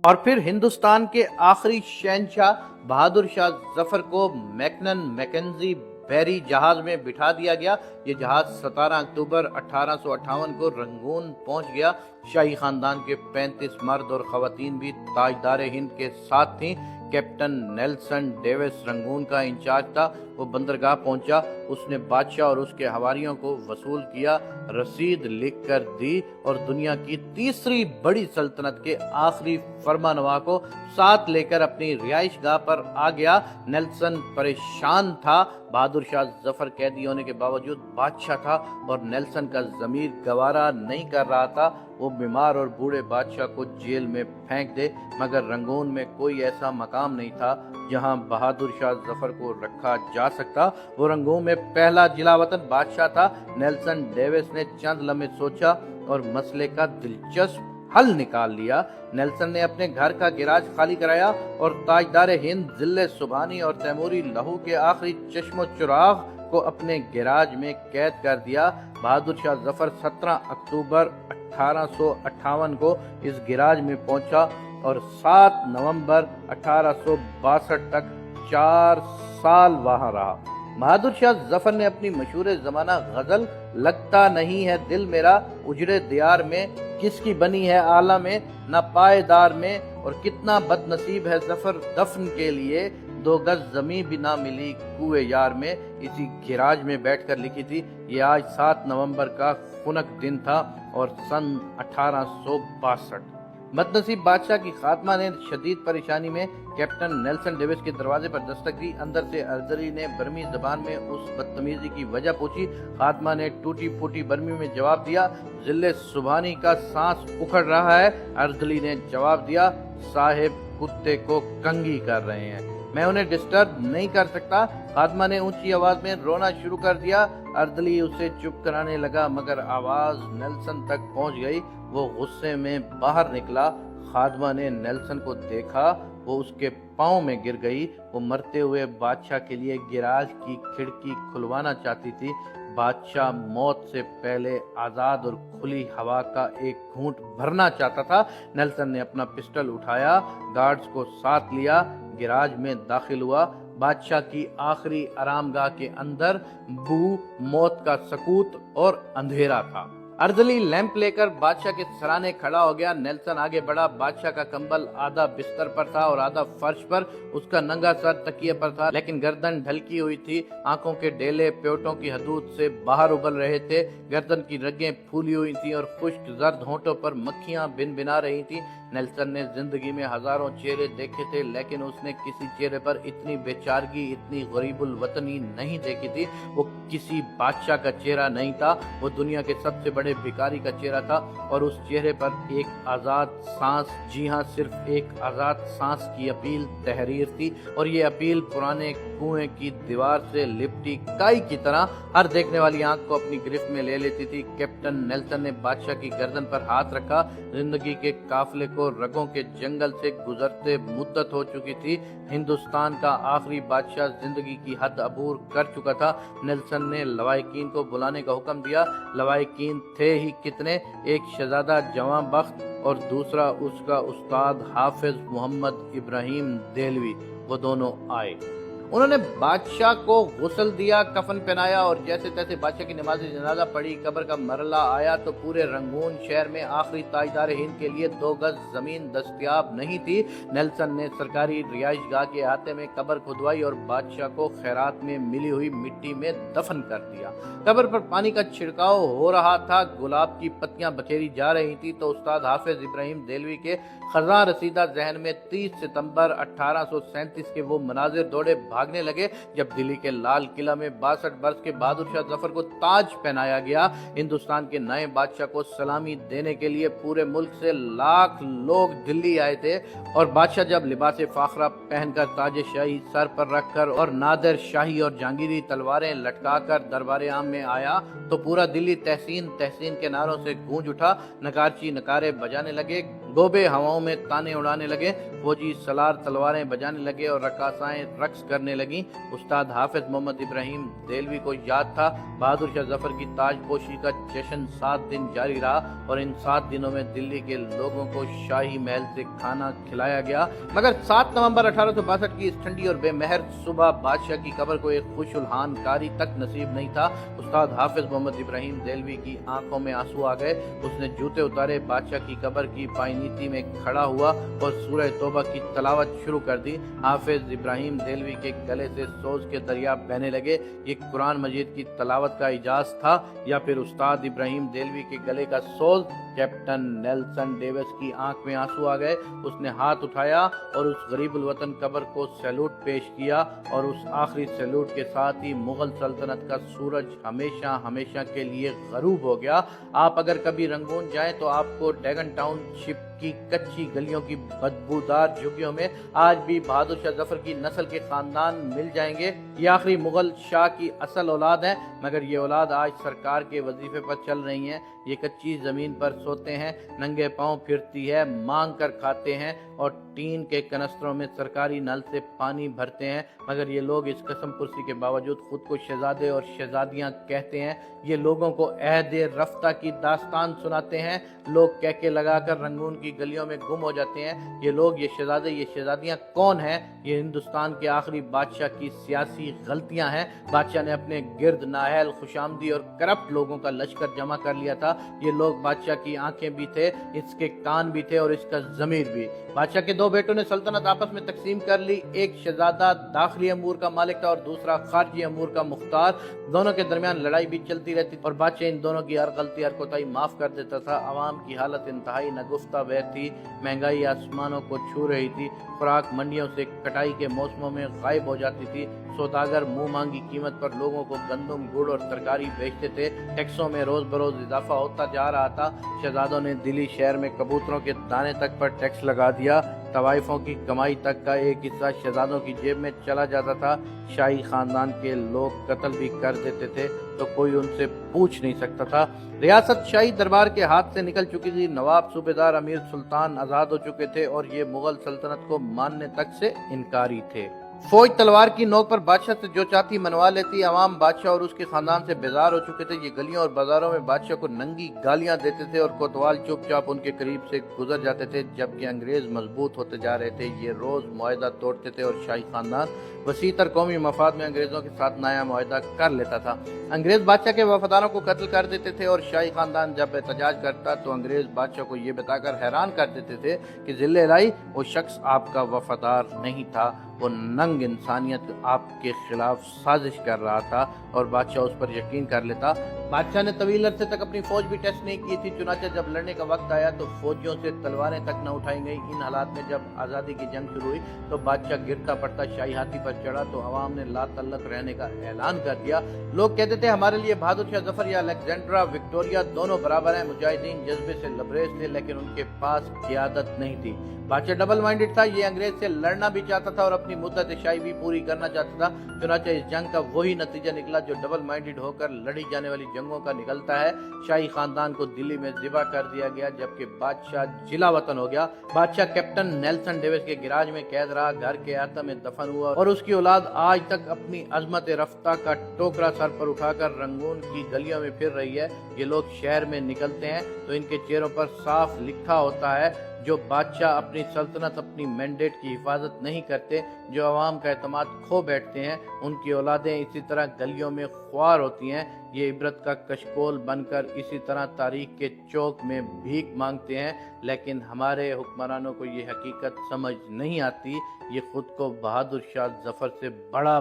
اور پھر ہندوستان کے آخری شہنشاہ بہادر شاہ ظفر کو میکنن میکنزی بحری جہاز میں بٹھا دیا گیا۔ یہ جہاز 17 اکتوبر 1858 کو رنگون پہنچ گیا۔ شاہی خاندان کے 35 مرد اور خواتین بھی تاجدار ہند کے ساتھ تھیں۔ کیپٹن نیلسن ڈیوس رنگون کا انچارج تھا۔ وہ بندرگاہ پہنچا، اس نے بادشاہ اور اس کے حواریوں کو وصول کیا، رسید لکھ کر دی اور دنیا کی تیسری بڑی سلطنت کے آخری فرمانروا کو ساتھ لے کر اپنی رہائش گاہ پر آ گیا۔ نیلسن پریشان تھا۔ بہادر شاہ ظفر قیدی ہونے کے باوجود بادشاہ تھا اور نیلسن کا ضمیر گوارا نہیں کر رہا تھا وہ بیمار اور بوڑھے بادشاہ کو جیل میں پھینک دے، مگر رنگون میں کوئی ایسا مقام نہیں تھا جہاں بہادر شاہ ظفر کو رکھا جا سکتا۔ وہ رنگون میں پہلا جلا وطن بادشاہ تھا۔ نیلسن ڈیوس نے چند لمحے سوچا اور مسئلے کا دلچسپ حل نکال لیا۔ نیلسن نے اپنے گھر کا گراج خالی کرایا اور تاجدار ہند ضلع سبحانی اور تیموری لہو کے آخری چشم و چراغ کو اپنے گراج میں قید کر دیا۔ بہادر شاہ ظفر 17 اکتوبر 1858 کو اس گراج میں پہنچا اور 7 نومبر 1862 تک 4 سال وہاں رہا۔ بہادر شاہ ظفر نے اپنی مشہور زمانہ غزل لگتا نہیں ہے دل میرا اجڑے دیار میں، کس کی بنی ہے عالم میں نہ پائیدار میں، اور کتنا بد نصیب ہے ظفر دفن کے لیے، 2 گز زمین بھی نہ ملی کوئے یار میں، اسی گراج میں بیٹھ کر لکھی تھی۔ یہ آج 7 نومبر کا خنک دن تھا اور سن 1862۔ بد نصیب بادشاہ کی خاتمہ نے شدید پریشانی میں کیپٹن نیلسن ڈیوس کے دروازے پر دستک دی۔ اندر سے ارزلی نے برمی زبان میں اس بدتمیزی کی وجہ پوچھی۔ خاتمہ نے ٹوٹی پھوٹی برمی میں جواب دیا، ضلع سبحانی کا سانس اکھڑ رہا ہے۔ ارزلی نے جواب دیا، صاحب کتے کو کنگھی کر رہے ہیں، میں انہیں ڈسٹرب نہیں کر سکتا۔ خاتمہ نے اونچی آواز میں رونا شروع کر دیا۔ ارزلی اسے چپ کرانے لگا مگر آواز نیلسن تک پہنچ گئی۔ وہ غصے میں باہر نکلا۔ خاتمہ نے نیلسن کو دیکھا، وہ اس کے پاؤں میں گر گئی۔ وہ مرتے ہوئے بادشاہ کے لیے گراج کی کھڑکی کھلوانا چاہتی تھی۔ بادشاہ موت سے پہلے آزاد اور کھلی ہوا کا ایک گھونٹ بھرنا چاہتا تھا۔ نیلسن نے اپنا پسٹل اٹھایا، گارڈز کو ساتھ لیا، گراج میں داخل ہوا۔ بادشاہ کی آخری آرام گاہ کے اندر بو، موت کا سکوت اور اندھیرا تھا۔ ارزلی لیمپ لے کر بادشاہ کے سرانے کھڑا ہو گیا۔ نیلسن آگے بڑھا۔ بادشاہ کا کمبل آدھا بستر پر تھا اور آدھا فرش پر۔ اس کا ننگا سر تکیے پر تھا لیکن گردن ڈھلکی ہوئی تھی۔ آنکھوں کے ڈیلے پیوٹوں کی حدود سے باہر ابل رہے تھے۔ گردن کی رگیں پھولی ہوئی تھیں اور خشک زرد ہونٹوں پر مکھیاں بن بنا رہی تھیں۔ نیلسن نے زندگی میں ہزاروں چہرے دیکھے تھے لیکن اس نے کسی چہرے پر اتنی بے چارگی، اتنی غریب الوطنی نہیں دیکھی تھی۔ وہ کسی بادشاہ کا چہرہ نہیں تھا، وہ دنیا کے سب سے بڑے بھکاری کا چہرہ تھا اور اس چہرے پر ایک آزاد سانس، جی ہاں صرف ایک آزاد سانس کی اپیل تحریر تھی، اور یہ اپیل پرانے کنویں کی دیوار سے لپٹی کائی کی طرح ہر دیکھنے والی آنکھ کو اپنی گرفت میں لے لیتی تھی۔ کیپٹن نیلسن نے بادشاہ کی گردن پر ہاتھ رکھا۔ زندگی کے قافلے کو رگوں کے جنگل سے گزرتے مدت ہو چکی تھی۔ ہندوستان کا آخری بادشاہ زندگی کی حد عبور کر چکا تھا۔ نیلسن نے لوائقین کو بلانے کا حکم دیا۔ لوائقین تھے ہی کتنے، ایک شہزادہ جواں بخت اور دوسرا اس کا استاد حافظ محمد ابراہیم دہلوی۔ وہ دونوں آئے۔ انہوں نے بادشاہ کو غسل دیا، کفن پہنایا اور جیسے تیسے بادشاہ کی نماز جنازہ پڑھی۔ قبر کا مرحلہ آیا تو پورے رنگون شہر میں آخری تاجدار ہند کے لیے 2 گز زمین دستیاب نہیں تھی۔ نیلسن نے سرکاری رہائش گاہ کے احاطے میں قبر کھدوائی اور بادشاہ کو خیرات میں ملی ہوئی مٹی میں دفن کر دیا۔ قبر پر پانی کا چھڑکاؤ ہو رہا تھا، گلاب کی پتیاں بکھیری جا رہی تھی تو استاد حافظ ابراہیم دہلوی کے خزاں رسیدہ ذہن میں 30 ستمبر 1837 کے وہ مناظر دوڑے بھاگنے لگے جب دلی کے لال قلعہ میں 62 برس کے بہادر شاہ ظفر کو تاج پہنایا گیا۔ ہندوستان کے نئے بادشاہ کو سلامی دینے کے لیے پورے ملک سے لاکھ لوگ دلی آئے تھے، اور بادشاہ جب لباس فاخرہ پہن کر تاج شاہی سر پر رکھ کر اور نادر شاہی اور جہانگیری تلواریں لٹکا کر دربار عام میں آیا تو پورا دلی تحسین تحسین کے نعروں سے گونج اٹھا۔ نگارچی نکارے بجانے لگے، गोबे हवाओं में ताने उड़ाने लगे, फौजी सलार तलवारें बजाने लगे और रकासाएं रक्स करने लगीं। उस्ताद हाफिज मोहम्मद इब्राहिम देलवी को याद था, बहादुर शाह जफर की ताजपोशी का जश्न 7 दिन जारी रहा और इन 7 दिनों में दिल्ली के लोगों को शाही महल से खाना खिलाया गया। मगर 7 नवंबर 1862 की इस ठंडी और बेमहर सुबह बादशाह की कब्र को एक खुशुलहान कारी तक नसीब नहीं था। उस्ताद हाफिज मोहम्मद इब्राहिम देलवी की आंखों में आंसू आ गए। उसने जूते उतारे, बादशाह की कब्र की पायनीती में खड़ा हुआ और सूरह तौबा की तलावत शुरू कर दी। हाफिज इब्राहिम देलवी के गले से सोज के दरिया बहने लगे। ये कुरान मजीद की तलावत का इजाज था या फिर उस्ताद इब्राहिम देलवी के गले का सोज? कैप्टन नेल्सन डेविस की आंख में आंसू आ गए। उसने हाथ उठाया और उस गरीबुल वतन कब्र को सैल्यूट पेश किया और उस आखिरी सैल्यूट के साथ ही मुगल सल्तनत का सूरज हमेशा हमेशा के लिए गरूब हो गया। आप अगर कभी रंगून जाएं तो आपको डैगन टाउनशिप की कच्ची गलियों की बदबूदार झुग्गियों में आज भी बहादुर शाह जफर की नस्ल के खानदान मिल जाएंगे। ये आखिरी मुगल शाह की असल औलाद है, मगर ये औलाद आज सरकार के वजीफे पर चल रही है। ये कच्ची जमीन पर सोते हैं, नंगे पांव फिरती है, मांग कर खाते हैं और टीन के कनस्तरों में सरकारी नल से पानी भरते हैं। मगर ये लोग इस कसम पुरसी के बावजूद खुद को शहजादे और शहजादियां कहते हैं। ये लोगों को अहद रफ्ता की दास्तान सुनाते हैं। लोग कहके लगाकर रंगून की गलियों में गुम हो जाते हैं। ये लोग, ये शहजादे, ये शहजादियां कौन हैं? ये हिंदुस्तान के आखिरी बादशाह की सियासी गलतियां हैं। बादशाह ने अपने गिर्द नाअहल, खुशामदी और करप्ट लोगों का लश्कर जमा कर लिया था। ये लोग बादशाह की आंखें भी थे, इसके कान भी थे और इसका जमीर भी। बादशाह के 2 बेटों ने सल्तनत आपस में तकसीम कर ली। एक शहजादा दाखिली अमूर का मालिक था और दूसरा खारजी अमूर का मुख्तार। दोनों के दरमियान लड़ाई भी चलती रहती और बादशाह इन दोनों की हर गलती, हर कोताही माफ कर देता था। आवाम की हालत इंतहाई नगुफ्ता बह थी। महंगाई आसमानों को छू रही थी। खुराक मंडियों से कटाई के मौसमों में गायब हो जाती थी। सौदागर मुंह मांगी कीमत पर लोगों को गंदम, गुड़ और तरकारी बेचते थे। टैक्सों में रोज बरोज इजाफा होता जा रहा था। शहजादों ने दिल्ली शहर में कबूतरों के दाने तक पर टैक्स लगा दिया। तवाइफों की कमाई तक का एक हिस्सा शहजादों की जेब में चला जाता था। शाही खानदान के लोग कत्ल भी कर देते थे तो कोई उनसे पूछ नहीं सकता था। रियासत शाही दरबार के हाथ से निकल चुकी थी। नवाब, सूबेदार, अमीर, सुल्तान आजाद हो चुके थे और ये मुगल सल्तनत को मानने तक से इनकारी थे। फौज तलवार की नोक पर बादशाह से जो चाहती मनवा लेती। अवाम बादशाह और उसके खानदान से बेजार हो चुके थे। ये गलियों और बाजारों में बादशाह को नंगी गालियां देते थे और कोतवाल चुपचाप उनके करीब से गुजर जाते थे। जबकि अंग्रेज मजबूत होते जा रहे थे। ये रोज मुआहदा तोड़ते थे और शाही खानदान वसीतर कौमी मफाद में अंग्रेजों के साथ नया मुआहदा कर लेता था। अंग्रेज बादशाह के वफादारों को कत्ल कर देते थे और शाही खानदान जब एहतजाज करता तो अंग्रेज बादशाह को ये बताकर हैरान कर देते थे कि जिले लाई वो शख्स आपका वफादार नहीं था, वो नंग इंसानियत आपके खिलाफ साजिश कर रहा था और बादशाह उस पर यकीन कर लेता। बादशाह ने तवील अरसे तक अपनी फौज भी टेस्ट नहीं की थी। चुनाचे जब लड़ने का वक्त आया तो फौजियों से तलवारें तक न उठाई गई। इन हालात में जब आज़ादी की जंग शुरू हुई तो बादशाह गिरता पड़ता शाही हाथी पर चढ़ा तो अवाम ने ला तल्लक रहने का ऐलान कर दिया। लोग कहते थे हमारे लिए बहादुर शाह जफर या अलेक्जेंड्रा विक्टोरिया दोनों बराबर हैं। मुजाहिदीन जज्बे से लबरेज थे लेकिन उनके पास क़ियादत नहीं थी। बादशाह डबल माइंडेड था। ये अंग्रेज से लड़ना भी चाहता था और अपनी मुद्दत शाही भी पूरी करना चाहता था। चुनाचे इस जंग का वही नतीजा निकला जो डबल माइंडेड होकर लड़ी जाने वाली जंगों का निकलता है। शाही खानदान को दिल्ली में ज़िबा कर दिया गया जबकि बादशाह जिला वतन हो गया। बादशाह कैप्टन नेल्सन डेविस के गिराज में कैद रहा, घर के आता में दफन हुआ और उसकी औलाद आज तक अपनी अजमत रफ्ता का टोकरा सर पर उठाकर रंगून की गलियों में फिर रही है। ये लोग शहर में निकलते हैं तो इनके चेहरों पर साफ लिखा होता है जो बादशाह अपनी सल्तनत, अपनी मैंडेट की हिफाजत नहीं करते, जो अवाम का एतमाद खो बैठते हैं, उनकी औलादें इसी तरह गलियों में ख्वार होती हैं। ये इबरत का कशकोल बनकर इसी तरह तारीख के चौक में भीख मांगते हैं। लेकिन हमारे हुक्मरानों को ये हकीकत समझ नहीं आती। ये खुद को बहादुर शाह जफर से बड़ा